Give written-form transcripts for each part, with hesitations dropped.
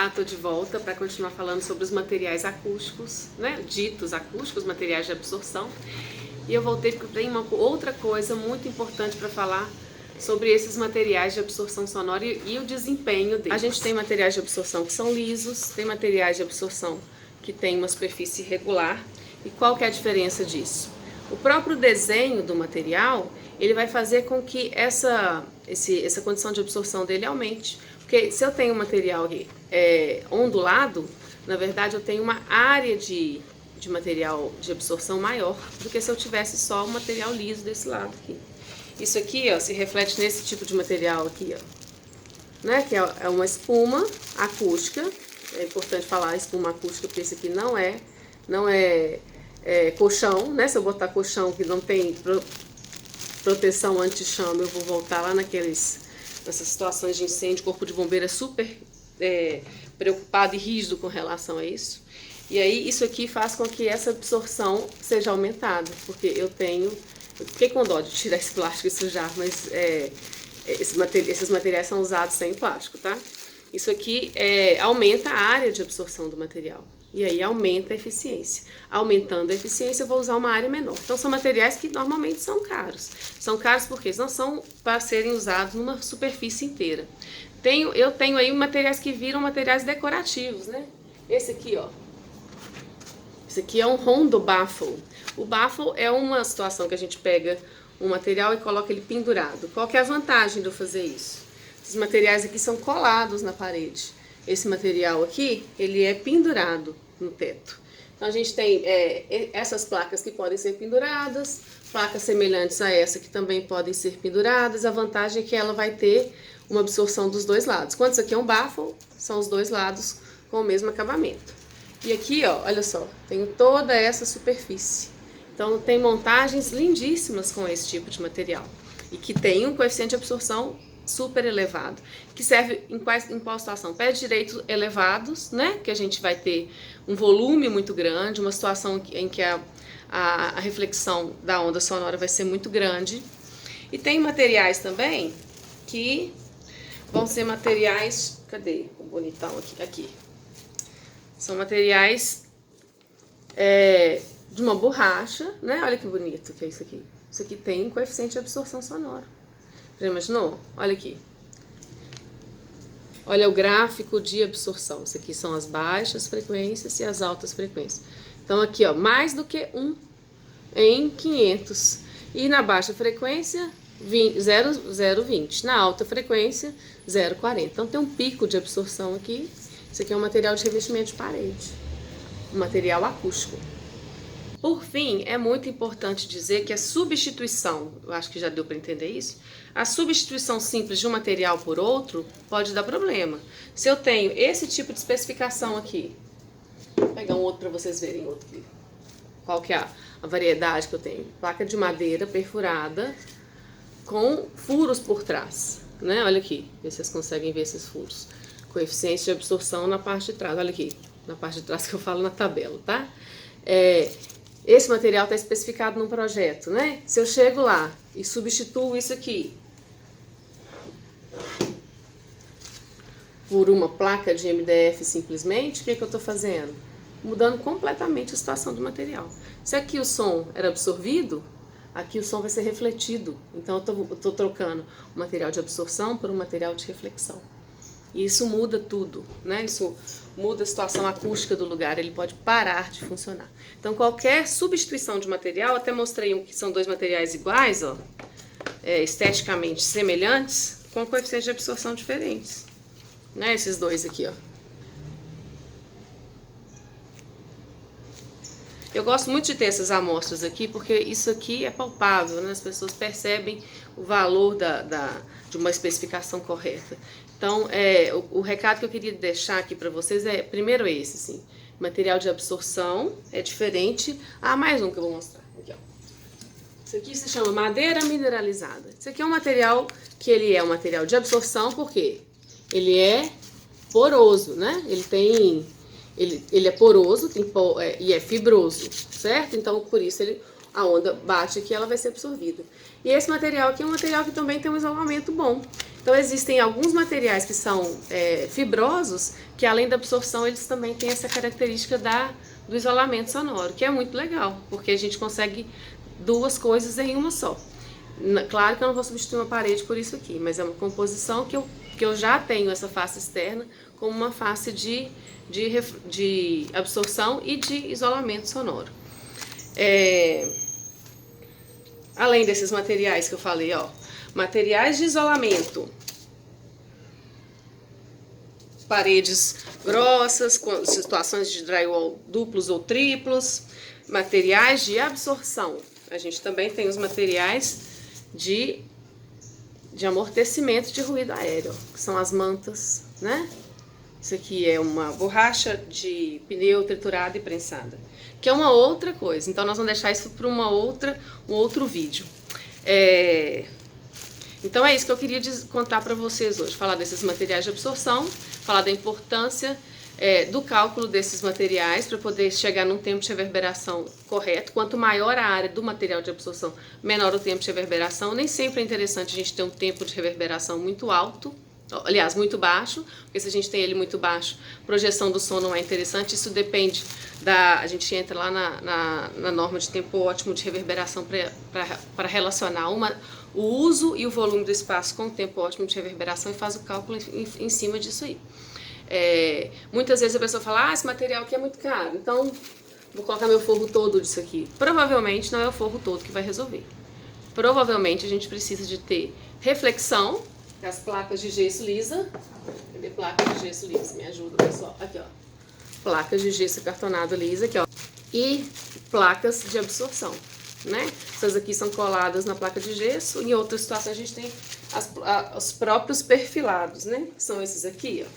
Olá, estou de volta para continuar falando sobre os materiais acústicos, né? Ditos acústicos, materiais de absorção. E eu voltei porque tem uma outra coisa muito importante para falar sobre esses materiais de absorção sonora e o desempenho deles. A gente tem materiais de absorção que são lisos, tem materiais de absorção que tem uma superfície irregular. E qual que é a diferença disso? O próprio desenho do material, ele vai fazer com que essa condição de absorção dele aumente. Porque se eu tenho um material ondulado, na verdade eu tenho uma área de material de absorção maior do que se eu tivesse só o material liso desse lado aqui. Isso aqui, ó, se reflete nesse tipo de material aqui, ó, né? Que é uma espuma acústica. É importante falar espuma acústica porque esse aqui não é colchão, né? Se eu botar colchão que não tem proteção anti-chama, eu vou voltar lá nessas situações de incêndio. O corpo de bombeiro é super preocupado e rígido com relação a isso. E aí isso aqui faz com que essa absorção seja aumentada, porque eu fiquei com dó de tirar esse plástico e sujar, mas esses materiais são usados sem plástico, tá? Isso aqui aumenta a área de absorção do material. E aí aumenta a eficiência. Aumentando a eficiência, eu vou usar uma área menor. Então são materiais que normalmente são caros. São caros porque eles não são para serem usados numa superfície inteira. Eu tenho aí materiais que viram materiais decorativos, né? Esse aqui, ó. Esse aqui é um rondo baffle. O baffle é uma situação que a gente pega um material e coloca ele pendurado. Qual que é a vantagem de eu fazer isso? Esses materiais aqui são colados na parede. Esse material aqui, ele é pendurado no teto. Então a gente tem essas placas que podem ser penduradas, placas semelhantes a essa que também podem ser penduradas. A vantagem é que ela vai ter uma absorção dos dois lados. Quando isso aqui é um baffle, são os dois lados com o mesmo acabamento. E aqui, ó, olha só, tenho toda essa superfície. Então tem montagens lindíssimas com esse tipo de material e que tem um coeficiente de absorção super elevado, que serve em qual situação? Pé direito elevados, né? Que a gente vai ter um volume muito grande, uma situação em que a reflexão da onda sonora vai ser muito grande. E tem materiais também que vão ser materiais, cadê o bonitão aqui? São materiais de uma borracha, né? Olha que bonito que é isso aqui. Isso aqui tem coeficiente de absorção sonora. Já imaginou? Olha aqui. Olha o gráfico de absorção. Isso aqui são as baixas frequências e as altas frequências. Então aqui, ó, mais do que 1 em 500. E na baixa frequência, 0,020. Na alta frequência, 0,40. Então tem um pico de absorção aqui. Isso aqui é um material de revestimento de parede. Um material acústico. Por fim, é muito importante dizer que a substituição, eu acho que já deu para entender isso, a substituição simples de um material por outro pode dar problema. Se eu tenho esse tipo de especificação aqui, vou pegar um outro para vocês verem outro aqui. Qual que é a variedade que eu tenho? Placa de madeira perfurada com furos por trás, né? Olha aqui, ver se vocês conseguem ver esses furos. Coeficiente de absorção na parte de trás, olha aqui, na parte de trás que eu falo na tabela, tá? Esse material está especificado num projeto, né? Se eu chego lá e substituo isso aqui por uma placa de MDF simplesmente, o que eu estou fazendo? Mudando completamente a situação do material. Se aqui o som era absorvido, aqui o som vai ser refletido. Então eu estou trocando o material de absorção por um material de reflexão. E isso muda tudo, né? Isso muda a situação acústica do lugar, ele pode parar de funcionar. Então qualquer substituição de material, até mostrei que são dois materiais iguais, ó, esteticamente semelhantes, com coeficientes de absorção diferentes. Né? Esses dois aqui, ó. Eu gosto muito de ter essas amostras aqui, porque isso aqui é palpável, né? As pessoas percebem o valor de uma especificação correta. Então, o recado que eu queria deixar aqui para vocês é, primeiro esse, assim, material de absorção é diferente. Mais um que eu vou mostrar. Aqui, ó. Isso aqui se chama madeira mineralizada. Isso aqui é um material que ele é um material de absorção, porque ele é poroso, né? Ele é poroso e é fibroso, certo? Então, por isso a onda bate aqui, ela vai ser absorvida. E esse material aqui é um material que também tem um isolamento bom. Então existem alguns materiais que são fibrosos, que além da absorção eles também têm essa característica do isolamento sonoro, que é muito legal, porque a gente consegue duas coisas em uma só. Claro que eu não vou substituir uma parede por isso aqui, mas é uma composição que eu já tenho essa face externa como uma face de absorção e de isolamento sonoro. Além desses materiais que eu falei, ó, materiais de isolamento, paredes grossas, com situações de drywall duplos ou triplos, materiais de absorção. A gente também tem os materiais de amortecimento de ruído aéreo, que são as mantas, né? Isso aqui é uma borracha de pneu triturada e prensada, que é uma outra coisa. Então nós vamos deixar isso para um outro vídeo. Então é isso que eu queria contar para vocês hoje, falar desses materiais de absorção, falar da importância do cálculo desses materiais para poder chegar num tempo de reverberação correto. Quanto maior a área do material de absorção, menor o tempo de reverberação. Nem sempre é interessante a gente ter um tempo de reverberação muito alto, aliás, muito baixo, porque se a gente tem ele muito baixo, projeção do som não é interessante. Isso depende a gente entra lá na norma de tempo ótimo de reverberação para relacionar o uso e o volume do espaço com o tempo ótimo de reverberação e faz o cálculo em cima disso aí. Muitas vezes a pessoa fala, esse material aqui é muito caro, então vou colocar meu forro todo disso aqui. Provavelmente não é o forro todo que vai resolver. Provavelmente a gente precisa de ter reflexão, as placas de gesso lisa. Cadê placa de gesso lisa? Me ajuda, pessoal. Aqui, ó. Placas de gesso cartonado lisa, aqui, ó. E placas de absorção, né? Essas aqui são coladas na placa de gesso. Em outras situações a gente tem os próprios perfilados, né? Que são esses aqui, ó.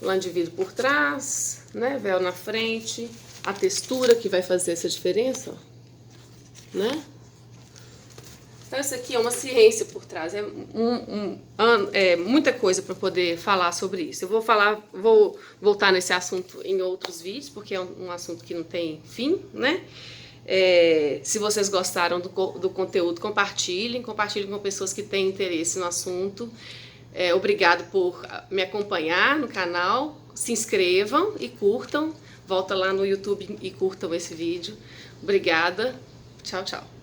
Lã de vidro por trás, né? Véu na frente. A textura que vai fazer essa diferença, ó. Né? Então, isso aqui é uma ciência por trás, muita coisa para poder falar sobre isso. Eu vou voltar nesse assunto em outros vídeos, porque é um assunto que não tem fim, né? Se vocês gostaram do conteúdo, compartilhem com pessoas que têm interesse no assunto. Obrigado por me acompanhar no canal, se inscrevam e curtam. Volta lá no YouTube e curtam esse vídeo. Obrigada, tchau, tchau.